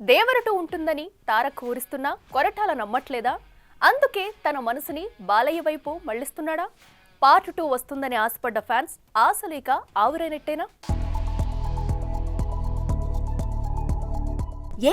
దేవరటు ఉంటుందని తారక్ ఊరిస్తున్నా కొరటాల నమ్మట్లేదా? అందుకే తన మనసుని బాలయ్య వైపు మళ్లిస్తున్నాడా? పార్ట్ 2 వస్తుందని ఆశపడ్డ ఫ్యాన్స్ ఆశలేక ఆవిరైనట్టేనా?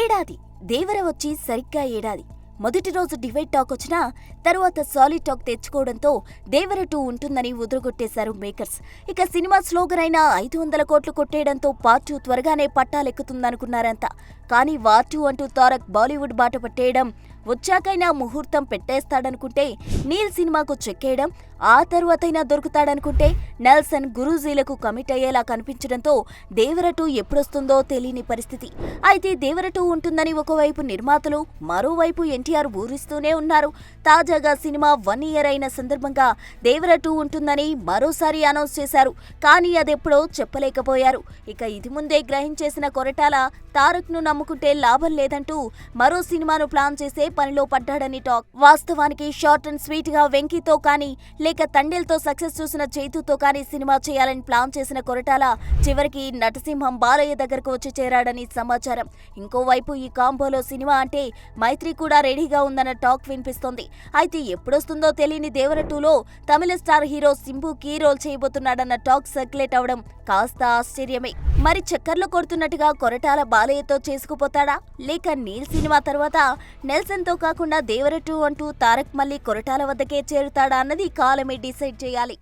ఏడాది దేవర వచ్చి సరిగ్గా ఏడాది. మొదటి రోజు డివైడ్ టాక్ వచ్చినా తరువాత సాలిడ్ టాక్ తెచ్చుకోవడంతో దేవర 2 ఉంటుందని ఉదరగొట్టేశారు మేకర్స్. ఇక సినిమా స్లోగన్ అయిన 500 కోట్లు కొట్టేయడంతో పార్ట్ 2 త్వరగానే పట్టాలెక్కుతుందనుకున్నారంతా. కానీ వార్ 2 అంటూ తారక్ బాలీవుడ్ బాట పట్టేయడం, వచ్చాకైనా ముహూర్తం పెట్టేస్తాడనుకుంటే నీల్ సినిమాకు చెక్కేయడం, ఆ తరువాతైనా దొరుకుతాడనుకుంటే నెల్సన్ గురూజీలకు కమిట్ అయ్యేలా కనిపించడంతో దేవర 2 ఎప్పుడొస్తుందో తెలియని పరిస్థితి. అయితే దేవర 2 ఉంటుందని ఒకవైపు నిర్మాతలు, మరోవైపు ఎన్టీఆర్ ఊరిస్తూనే ఉన్నారు. తాజాగా సినిమా 1 ఇయర్ అయిన సందర్భంగా దేవర 2 ఉంటుందని మరోసారి అనౌన్స్ చేశారు. కానీ అదెప్పుడో చెప్పలేకపోయారు. ఇక ఇది ముందే గ్రహించేసిన కొరటాల తారక్ ను నమ్ముకుంటే లాభం లేదంటూ మరో సినిమాను ప్లాన్ చేసే పనిలో పడ్డాడని టాక్. వాస్తవానికి షార్ట్ అండ్ స్వీట్ గా వెంకీతో కానీ లేక తండేల్తో సక్సెస్ చూసిన చైతుతో కానీ సినిమా చేయాలని ప్లాన్ చేసిన కొరటాల చివరికి నటసింహం బాలయ్య దగ్గరకు వచ్చి చేరాడని సమాచారం. ఇంకోవైపు ఈ కాంబోలో సినిమా అంటే మైత్రి కూడా రెడీగా ఉందన్న టాక్ వినిపిస్తోంది. అయితే ఎప్పుడొస్తుందో తెలియని దేవర 2లో Tamil star hero Simbu key role చేయబోతున్నాడన్న టాక్ సర్క్యులేట్ అవడం కాస్త ఆశ్చర్యమే. మరి చక్కర్లు కొడుతున్నట్టుగా కొరటాల బాలయ్యతో చేసుకుపోతాడా, లేక నీల్ సినిమా తర్వాత నెల్సన్ తో కాకుండా దేవర 2 అంటూ తారక్ మళ్ళీ కొరటాల వద్దకే చేరుతాడా అన్నది కాలమే డిసైడ్ చేయాలి.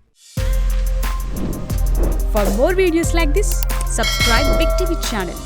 For more videos like this, subscribe Big TV channel.